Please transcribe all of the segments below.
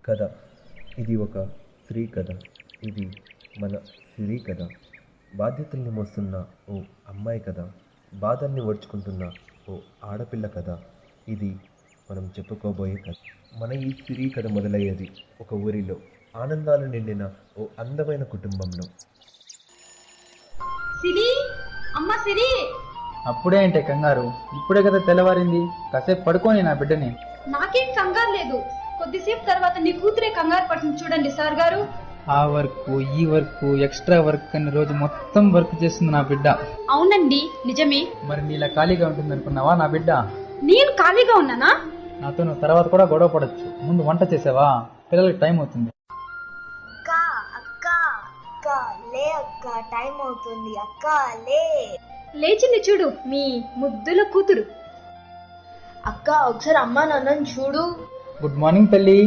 కథ. ఇది ఒక స్త్రీ కథ. ఇది మన సిరి కథ. బాధ్యతల్ని మోస్తున్న ఓ అమ్మాయి కథ. బాధల్ని ఓడ్చుకుంటున్న ఓ ఆడపిల్ల కథ. ఇది మనం చెప్పుకోబోయే కథ. మన ఈ సిరి కథ మొదలయ్యేది ఒక ఊరిలో, ఆనందాలు నిండిన ఓ అందమైన కుటుంబంలో. సిరి, అమ్మ సిరి. అప్పుడే అంటే కంగారు? ఇప్పుడే కదా తెల్లవారింది, కాసేపు పడుకోని నా బిడ్డని. నాకేం కంగారు లేదు, కొద్దిసేపు తర్వాత నీ కూతురే కంగారు పడుతుంది చూడండి సార్ గారు. ఆ వర్క్, ఈ వర్క్, ఎక్స్ట్రా వర్క్ అని రోజు మొత్తం వర్క్ చేస్తుంది నా బిడ్డ. అవునండి, నిజమే. మరి నీలా ఖాళీగా ఉంటుంది అనుకున్నావా నా బిడ్డ? నేను ఖాళీగా ఉన్నానా? నాతో నువ్వు తర్వాత కూడా గొడవ పడచ్చు. ముందు వంట చేసావా? పిల్లలకి టైం అవుతుంది. అక్క అక్క అక్క లే అక్క, టైం అవుతుంది అక్క లే. లేచింది చూడు మీ ముద్దుల కూతురు. అక్క ఒకసారి అమ్మా నాన్నని చూడు. గుడ్ మార్నింగ్ తల్లి.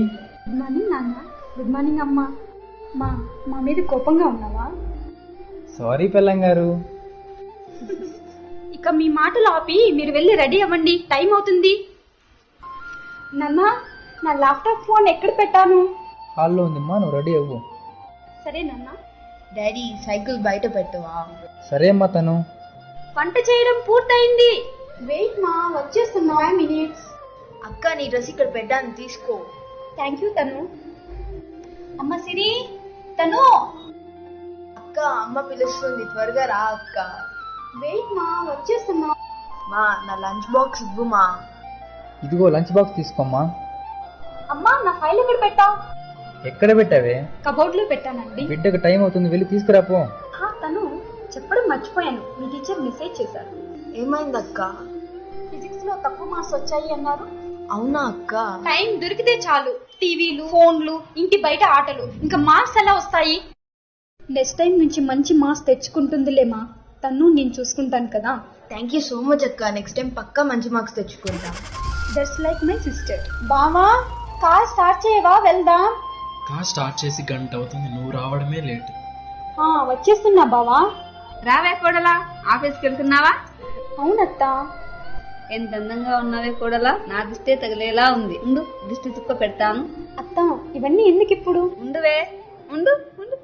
గుడ్ మార్నింగ్ నాన్న. గుడ్ మార్నింగ్ అమ్మా. మా మీద కోపంగా ఉన్నావా? సారీ పెళ్ళం గారు. ఇక మీ మాటలు ఆపి మీరు వెళ్ళి రెడీ అవ్వండి, టైం అవుతుంది. నాన్న, నా ల్యాప్టాప్ ఫోన్ ఎక్కడ పెట్టాను? హాల్లో ఉందిమ్మా, నువ్వు రెడీ అవ్వు. సరే నాన్న. డాడీ సైకిల్ బయట పెట్టవా? సరే అమ్మా. తను వంట చేయడం పూర్తయింది. వెయిట్ మా, వచ్చేస్తున్నా. 5 minutes. అక్క నీ డ్రెస్ ఇక్కడ పెట్టాను, తీసుకో. థ్యాంక్ యూ తను. అమ్మ సిరి, తను. అక్క అమ్మ పిలుస్తుంది, త్వరగా రా అక్క. వెయిట్ మా, వచ్చేస్తున్నా. మా నా లంచ్ బాక్స్ ఇవ్వు మా. ఇదిగో లంచ్ బాక్స్ తీసుకోమ్మా. అమ్మా, నా ఫైల్ ఎక్కడ పెట్టావు? ఎక్కడ పెట్టావే? కబోర్డ్ లో పెట్టానండి. బిడ్డకు టైం అవుతుంది, వెళ్ళి తీసుకురాపో. తను చెప్పడం మర్చిపోయాను, మీ టీచర్ మెసేజ్ చేశారు. ఏమైంది అక్క? ఫిజిక్స్ లో తక్కువ మార్క్స్ వచ్చాయి అన్నారు. అవునా అక్క? టైం దొరికితే చాలు టీవీలు, ఫోన్లు, ఇంటి బయట ఆటలు, ఇంకా మార్క్స్ ఎలా వస్తాయి? నెక్స్ట్ టైం నుంచి మంచి మార్క్స్ తెచ్చుకుంటుందిలేమా. తను నేను చూసుకుంటాను కదా. థ్యాంక్ యూ సో మచ్ అక్క, నెక్స్ట్ టైం పక్కా మంచి మార్క్స్ తెచ్చుకుంటా. That's like my sister. బావా, కార్ స్టార్ట్ చేయవా, వెళ్దాం. కార్ స్టార్ట్ చేసి గంట అవుతుంది, నువ్వు రావడమే లేట్. వచ్చేస్తున్నా బావా. రావే కోడలా, ఆఫీస్కి వెళ్తున్నావా? అవునత్తా. ఎంత అందంగా ఉన్నావే కోడలా, నా దిష్టే తగిలేలా ఉంది. ఉండు, దిష్టి తుక్క పెడతాను. అత్త, ఇవన్నీ ఎందుకు ఇప్పుడు? ఉండువే, ఉండు ఉండు.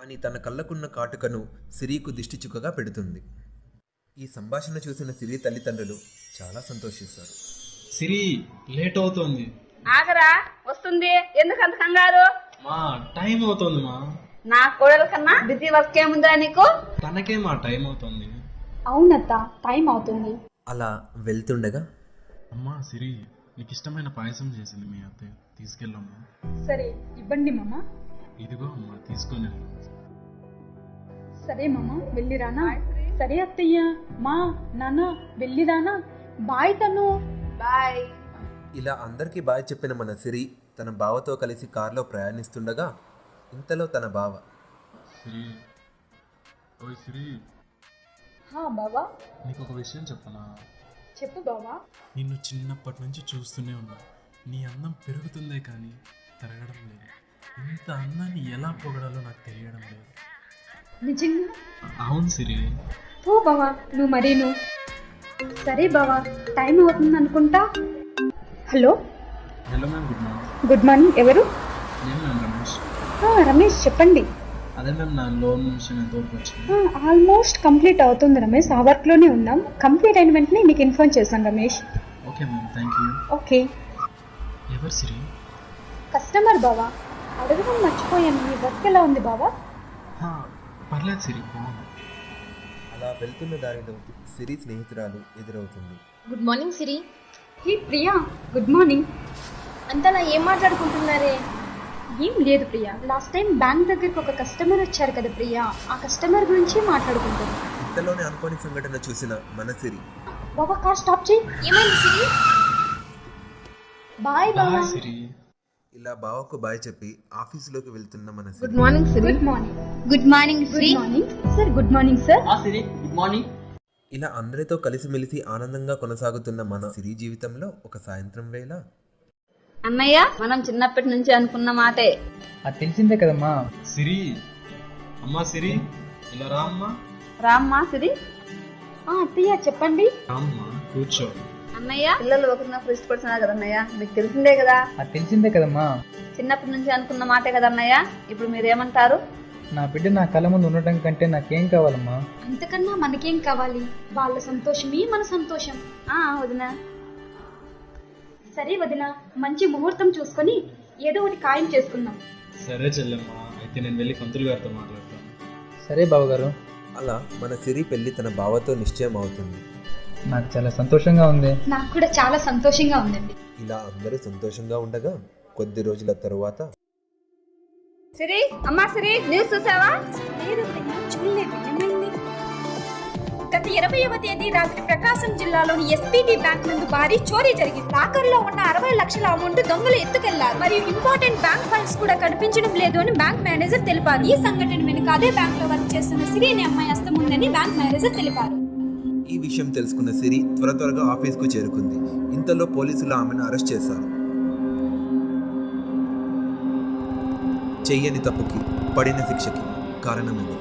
అని తన కళ్ళకున్న కాటుకను సిరికి దిష్టి చుక్కగా పెడుతుంది. ఈ సంభాషణ చూసిన సిరి తల్లిదండ్రులు చాలా సంతోషిస్తారు. సిరి, లేట్ అవుతోంది. ఆగరా, వస్తుంది. ఎందుకంత కంగారు? మా టైం అవుతోంది మా. నా కోడల కన్నా బిజీ వర్క్ ఏముందిరా నీకు? తనకే మా టైం అవుతోంది. అవునత్త, టైం అవుతుంది. అలా వెళ్తుండగా, అమ్మా సిరి, నీకు ఇష్టమైన పాయసం చేసింది మీ అత్తయ్య, తీసుకెళ్ళమ్మా. సరే, ఇవ్వండి మామ. ఇదిగో అమ్మా, తీసుకొని వెళ్ళు. సరే మామ, వెళ్ళిరానా? సరే అత్తయ్య. మా నాన్న, వెళ్ళిరానా? బాయ్ తను. బాయ్. ఇలా అందరికీ బాయ్ చెప్పిన మన సిరి తన బావతో కలిసి కారులో ప్రయాణిస్తుండగా ఇంతలో తన బావ, సిరి, ఓయ్ సిరి, బావా. నీకు ఒక విషయం చెప్పనా? చెప్పు బావా. నిన్ను చిన్నప్పటి నుంచి చూస్తూనే ఉన్నా. నీ అందం పెరుగుతుందే కానీ తరగడం లేదు. ఇంత అందాన్ని ఎలా పొగడాలో నాకు తెలియడం లేదు. నిజంగా? అవును సిరి. ఓ బావా, నువ్వు మరీను. సరే బావా, టైం అవుతుంది అనుకుంటా. Hello. Hello ma'am, good morning. Good morning. ఎవరు? నేను మ్యామ్ రమేష్. రమేష్, చెప్పండి. అదే మ్యామ్, నా లోన్ విషయం ఎంతవరకు వచ్చింది? ఆల్మోస్ట్ కంప్లీట్ అవుతుంది రమేష్. ఆ వర్క్లోనే ఉన్నాం. కంప్లీట్ అయిన వెంటనే నీకు ఇన్ఫార్మ్ చేశాను Ramesh. Okay ma'am, thank you. Okay. ఎవరు సిరి? కస్టమర్ బావా. అడగడం మర్చిపోయాను, మీ వర్క్ ఎలా ఉంది బావా? పర్లేదు సిరి, బాగుంది. అలా వెళ్తున్న దారిలో సిరి స్నేహితురాలు ఎదురవుతుంది. గుడ్ మార్నింగ్ సిరి. హే ప్రియా, గుడ్ మార్నింగ్. అంతలా ఏం మాట్లాడుకుంటున్నారే? ఏం లేదు ప్రియా, లాస్ట్ టైం బ్యాంక్ దగ్గరికి ఒక కస్టమర్ వచ్చారు కదా ప్రియా, ఆ కస్టమర్ గురించి మాట్లాడుకుంటున్నాం. ఇంతలోనే అనుకోని సంఘటన చూసిన మన సిరి, బాబా కార్ స్టాప్ చేయి. ఏమైంది సిరి? బాయ్ బావా. బాయ్ సిరి. ఇలా బావకు బాయ్ చెప్పి ఆఫీసులోకి వెళ్తున్న మన Siri, good morning Siri. Good morning. Good morning Siri. Good morning sir. Good morning sir. Siri, good morning. ఇలా అందరితో కలిసిమెలిసి ఆనందంగా కొనసాగుతున్న మన సిరి జీవితంలో ఒక సాయంత్రం వేళ, అన్నయ్య, మనం చిన్నప్పటి నుంచి అనుకున్న మాటే. అది తెలిసిందే కదమ్మా. సిరి, అమ్మా సిరి, ఇలా రా అమ్మా. రామ్మా సిరి. అత్తయ్య చెప్పండి. రామ్మా, కూర్చో. అన్నయ్య పిల్లలు ఒకరినొకరు ఇష్టపడుతున్నారు కదా అన్నయ్య, మీకు తెలిసిందే కదా. అది తెలిసిందే కదమ్మా. చిన్నప్పటి నుంచి అనుకున్న మాటే కదా అన్నయ్య. ఇప్పుడు మీరేమంటారు? నా బిడ్డ నా కళ్ళ ముందు ఉండటం కంటే నాకేం కావాలమ్మా? అంతకన్నా మనకేం కావాలి? వాళ్ళ సంతోషమే మన సంతోషం. వదిన. సరే వదిన, మంచి ముహూర్తం చూసుకొని ఏదో ఒకటి ఖాయం చేసుకుందాం. సరే చెల్లెమ్మ, అయితే నేను వెళ్ళి పంతులు గారితో మాట్లాడతాను. సరే బావగారు. అలా మన సిరి పెళ్లి తన బావతో నిశ్చయం అవుతుంది. నాకు చాలా సంతోషంగా ఉంది. నాకు కూడా చాలా సంతోషంగా ఉందండి. ఇలా అందరూ సంతోషంగా ఉండగా కొద్ది రోజుల తరువాత సిరి, అమ్మా సిరి, న్యూస్ చూసావా? లేదు వదిన, చూడలేదు. ఏమైంది? గత 20వ తేదీ రాత్రి ప్రకాశం జిల్లాలోని ఎస్పీటీ బ్యాంక్ నందు భారీ చోరీ జరిగింది. లాకర్ లో ఉన్న 60 లక్షల అమౌంట్ దొంగలు ఎత్తుకెళ్లారు. మరియు ఇంపార్టెంట్ బ్యాంక్ ఫండ్స్ కూడా కనిపించడం లేదు అని బ్యాంక్ మేనేజర్ తెలిపారు. ఈ సంఘటన వెనుక అదే బ్యాంక్ లో వర్క్ చేస్తున్న సిరి అనే అమ్మాయి హస్తం ఉందని బ్యాంక్ మేనేజర్ తెలిపారు. ఈ విషయం తెలుసుకున్న సిరి త్వరగా ఆఫీస్కు చేరుకుంది. ఇంతలో పోలీసులు ఆమెను అరెస్ట్ చేశారు. చెయ్యని తప్పుకి పడిన శిక్షకి కారణం ఇది.